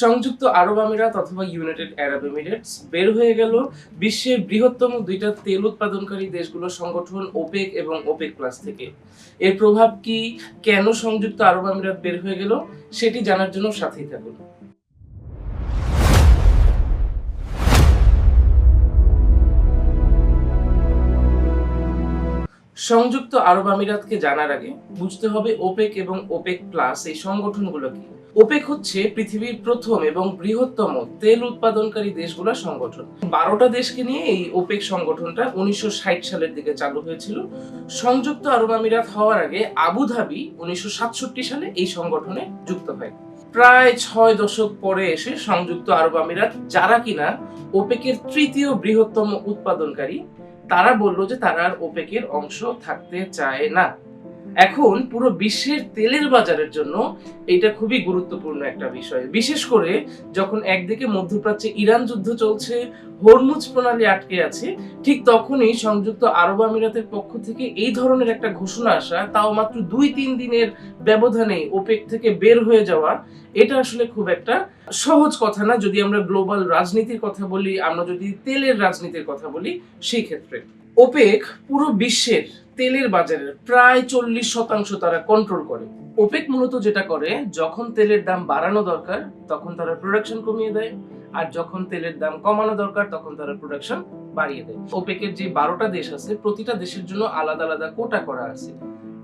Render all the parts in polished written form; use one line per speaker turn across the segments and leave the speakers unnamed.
সংযুক্ত আরব আমিরাত অথবা ইউনাইটেড আরব এমিরেটস বের হয়ে গেল বিশ্বের বৃহত্তম দুইটা তেল উৎপাদনকারী দেশগুলোর সংগঠন ওপেক এবং ওপেক প্লাস থেকে। এর প্রভাব কি, কেন সংযুক্ত আরব আমিরাত বের হয়ে গেল, সেটি জানার জন্য সাথেই থাকুন। সংযুক্ত আরব আমিরাতকে জানার আগে বুঝতে হবে ওপেক এবং ওপেক প্লাস এই সংগঠনগুলো কি। ওপেক হচ্ছে পৃথিবীর প্রথম এবং বৃহত্তম তেল উৎপাদনকারী দেশগুলোর সংগঠন। 12টা দেশকে নিয়ে এই ওপেক সংগঠনটা 1960 সালের দিকে চালু হয়েছিল। সংযুক্ত আরব আমিরাত হওয়ার আগে আবুধাবি 1967 সালে এই সংগঠনে যুক্ত হয়। প্রায় 6 দশক পরে এসে সংযুক্ত আরব আমিরাত, যারা কিনা ওপেকের তৃতীয় বৃহত্তম উৎপাদনকারী, তারা বলল যে তারা আর ওপেকের অংশ থাকতে চায় না। এখন পুরো বিশ্বের তেলের বাজারের জন্য এটা খুবই গুরুত্বপূর্ণ একটা বিষয়, বিশেষ করে যখন একদিকে মধ্যপ্রাচ্যে ইরান যুদ্ধ চলছে, হরমুজ প্রণালী আটকে আছে, ঠিক তখনই সংযুক্ত আরব আমিরাতের পক্ষ থেকে এই ধরনের একটা ঘোষণা আসা, তাও মাত্র 2-3 দিনের ব্যবধানে ওপেক থেকে বের হয়ে যাওয়া, এটা আসলে খুব একটা সহজ কথা না। যদি আমরা গ্লোবাল রাজনীতির কথা বলি, আমরা যদি তেলের রাজনীতির কথা বলি, সেই ক্ষেত্রে ওপেক পুরো বিশ্বের তেলের বাজারের প্রায় 40% তারা কন্ট্রোল করে। ওপেক মূলত যেটা করে, যখন তেলের দাম বাড়ানো দরকার তখন তারা প্রোডাকশন কমিয়ে দেয়, আর যখন তেলের দাম কমানো দরকার তখন তারা প্রোডাকশন বাড়িয়ে দেয়। ওপেকের যে 12টা দেশ আছে, প্রতিটা দেশের জন্য আলাদা আলাদা কোটা করা আছে,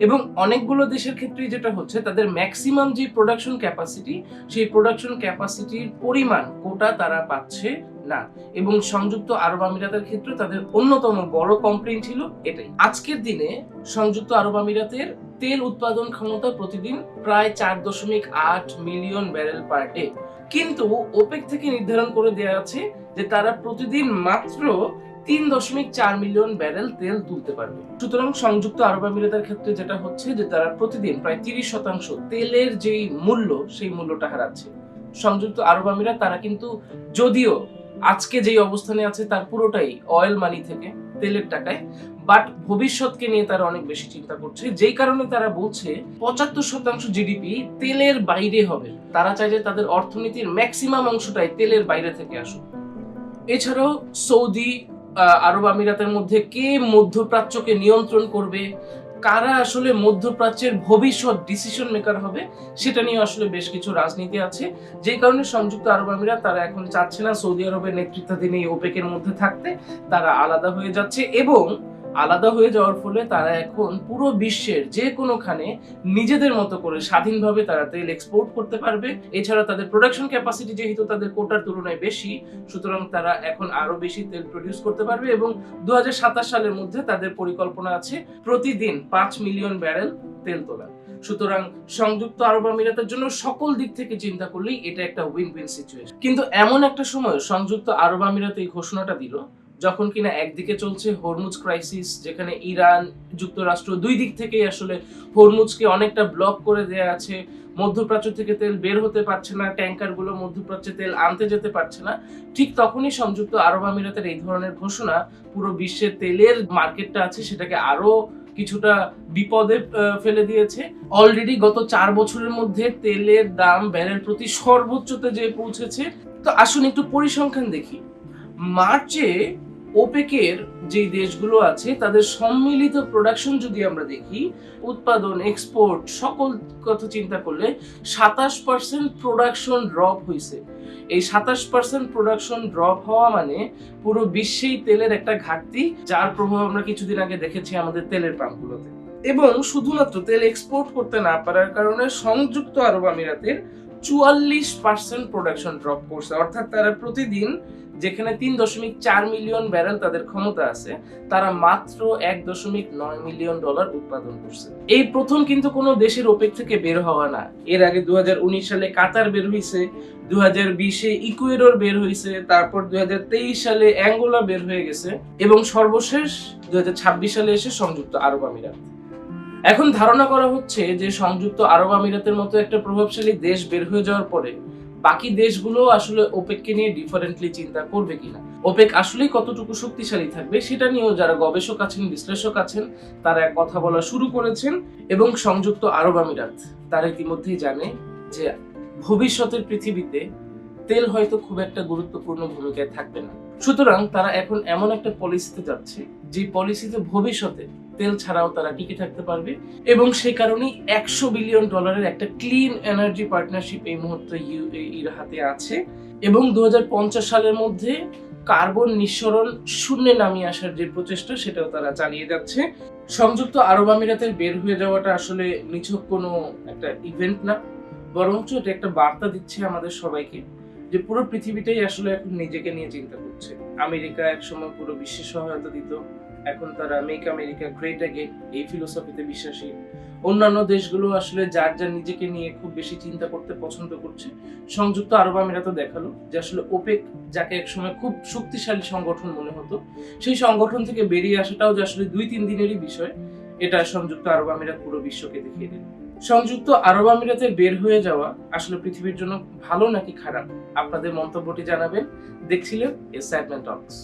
এবং অনেকগুলো দেশের ক্ষেত্রে যেটা হচ্ছে, তাদের ম্যাক্সিমাম যে প্রোডাকশন ক্যাপাসিটি, সেই প্রোডাকশন ক্যাপাসিটির পরিমাণ কোটা তারা পাচ্ছে না। এবং সংযুক্ত আরব আমিরাতের ক্ষেত্রে তাদের অন্যতম বড় কমপ্লেইন ছিল এটাই। আজকের দিনে সংযুক্ত আরব আমিরাতের তেল উৎপাদন ক্ষমতা প্রতিদিন প্রায় 4.8 মিলিয়ন ব্যারেল পার ডে, কিন্তু ওপেক থেকে নির্ধারণ করে দেওয়া আছে যে তারা প্রতিদিন মাত্র 3.4 মিলিয়ন ব্যারেল তেল তুলতে পারবে। সুতরাং সংযুক্ত আরব আমিরাতের ক্ষেত্রে যেটা হচ্ছে যে তারা প্রতিদিন প্রায় 30% তেলের যেই মূল্য, সেই মূল্যটা হারাচ্ছে। সংযুক্ত আরব আমিরাত তারা কিন্তু, যদিও আজকে যেই অবস্থানে আছে তার পুরোটাই অয়েল মানি থেকে, তেলের টাকায়, বাট ভবিষ্যৎকে নিয়ে তারা অনেক বেশি চিন্তা করছে, যেই কারণে তারা বলছে 75% জিডিপি তেলের বাইরে হবে। তারা চায় যে তাদের অর্থনীতির ম্যাক্সিমাম অংশটাই তেলের বাইরে থেকে আসুক। এছাড়াও সৌদি আরব আমিরাতের মধ্যে কে মধ্যপ্রাচ্যকে নিয়ন্ত্রণ করবে, কারা আসলে মধ্যপ্রাচ্যের ভবিষ্যৎ ডিসিশন মেকার হবে, সেটা নিয়ে আসলে বেশ কিছু রাজনীতি আছে। যে কারণে সংযুক্ত আরব আমিরাত তারা এখন চাচ্ছে না সৌদি আরবের নেতৃত্বাধীন এই ওপেকের মধ্যে থাকতে, তারা আলাদা হয়ে যাচ্ছে। এবং আলাদা হয়ে যাওয়ার ফলে তারা এখন পুরো বিশ্বের যে কোনোখানে নিজেদের মতো করে স্বাধীনভাবে তারা তেল এক্সপোর্ট করতে পারবে। এছাড়া তাদের প্রোডাকশন ক্যাপাসিটি যেহেতু তাদের কোটার তুলনায় বেশি, সুতরাং তারা এখন আরো বেশি তেল প্রডিউস করতে পারবে। এবং 2027 সালের মধ্যে তাদের পরিকল্পনা আছে প্রতিদিন 5 মিলিয়ন ব্যারেল তেল তোলা। সুতরাং সংযুক্ত আরব আমিরাতের জন্য সকল দিক থেকে চিন্তা করলেই এটা একটা উইন উইন সিচুয়েশন। কিন্তু এমন একটা সময় সংযুক্ত আরব আমিরাত এই ঘোষণাটা দিল যখন কিনা একদিকে চলছে হরমুজ ক্রাইসিস, যেখানে ইরান, যুক্তরাষ্ট্র দুই দিক থেকেই আসলে হরমুজকে অনেকটা ব্লক করে দেয়া আছে। মধ্যপ্রাচ্য থেকে তেল বের হতে পারছে না, ট্যাঙ্কারগুলো মধ্যপ্রাচ্যে তেল আনতে যেতে পারছে না। ঠিক তখনই সংযুক্ত আরব আমিরাতের এই ধরনের ঘোষণা পুরো বিশ্বের তেলের মার্কেটটা আছে সেটাকে আরো কিছুটা বিপদে ফেলে দিয়েছে। অলরেডি গত 4 বছরের মধ্যে তেলের দাম ব্যারেল প্রতি সর্বোচ্চতে যে পৌঁছেছে। তো আসুন একটু পরিসংখ্যান দেখি। মার্চে ওপেকের যে দেশগুলো আছে তাদের সম্মিলিত প্রোডাকশন যদি আমরা দেখি, উৎপাদন, এক্সপোর্ট, সকল কথা চিন্তা করলে 27% প্রোডাকশন ড্রপ হয়েছে। এই 27% প্রোডাকশন ড্রপ হওয়া মানে পুরো বিশ্বেই তেলের একটা ঘাটতি, যার প্রভাব আমরা কিছুদিন আগে দেখেছি আমাদের তেলের পাম্পগুলোতে। এবং শুধুমাত্র তেল এক্সপোর্ট করতে না পারার কারণে সংযুক্ত আরব আমিরাতের 44% প্রোডাকশন ড্রপ করছে। অর্থাৎ তারা প্রতিদিন, যেখানে 3.4 মিলিয়ন ব্যারেল তাদের ক্ষমতা আছে, তারা মাত্র $1.9 মিলিয়ন উৎপাদন করছে। এই প্রথম কিন্তু কোনো দেশের ওপেক থেকে বের হওয়া না। এর আগে 2019 সালে কাতার বের হয়েছে, 2020-এ ইকুয়েডর বের হয়েছে, তারপর 2023 সালে অ্যাঙ্গোলা বের হয়ে গেছে, এবং সর্বশেষ 2026 সালে এসে সংযুক্ত আরব আমিরাত। এখন ধারণা করা হচ্ছে যে সংযুক্ত আরব আমিরাতের মতো একটা প্রভাবশালী দেশ বের হয়ে যাওয়ার পরে বাকি দেশগুলো আসলে ওপেককে নিয়ে ডিফারেন্টলি চিন্তা করবে কিনা, ওপেক আসলেই কতটুকু শক্তিশালী থাকবে, সেটা নিয়েও যারা গবেষক আছেন, বিশ্লেষক আছেন, তারা কথা বলা শুরু করেছেন। এবং সংযুক্ত আরব আমিরাত তারা ইতিমধ্যেই জানে যে ভবিষ্যতের পৃথিবীতে তেল হয়তো খুব একটা গুরুত্বপূর্ণ ভূমিকায় থাকবে না। সুতরাং তারা এখন এমন একটা পলিসিতে যাচ্ছে যে পলিসিতে ভবিষ্যতে তেল ছাড়াও তারা টিকে থাকতে পারবে, এবং সেই কারণেই $100 বিলিয়ন একটা ক্লিন এনার্জি পার্টনারশিপ এই মুহূর্তে ইউএইর হাতে আছে, এবং 2050 সালের মধ্যে কার্বন নিঃসরণ শূন্যে নামিয়ে আসার যে প্রচেষ্টা সেটাও তারা চালিয়ে যাচ্ছে। সংযুক্ত আরব আমিরাতের বের হয়ে যাওয়াটা আসলে নিছক কোনো একটা ইভেন্ট না, বরঞ্চ এটা একটা বার্তা দিচ্ছে আমাদের সবাইকে যে পুরো পৃথিবীটাই আসলে এখন নিজেকে নিয়ে চিন্তা করছে। আমেরিকা একসময় পুরো বিশ্বের সহায়তা দিত, এখন তারা মেক আমেরিকা গ্রেট অ্যাগেন এই ফিলোসফিতে বিশ্বাসী। অন্যান্য দেশগুলো আসলে যার যার নিজেকে নিয়ে খুব বেশি চিন্তা করতে পছন্দ করছে। সংযুক্ত আরব আমিরাতও দেখালো যে আসলে ওপেক, যাকে একসময় খুব শক্তিশালী সংগঠন মনে হতো, সেই সংগঠন থেকে বেরিয়ে আসাটাও যে আসলে 2-3 দিনেরই বিষয়, এটা সংযুক্ত আরব আমিরাত পুরো বিশ্বকে দেখিয়ে দিল। সংযুক্ত আরব আমিরাতের বের হয়ে যাওয়া আসলে পৃথিবীর জন্য ভালো নাকি খারাপ, আপনাদের মন্তব্যটি জানাবেন। দেখছিলেন এক্সাইটমেন্ট টক্স।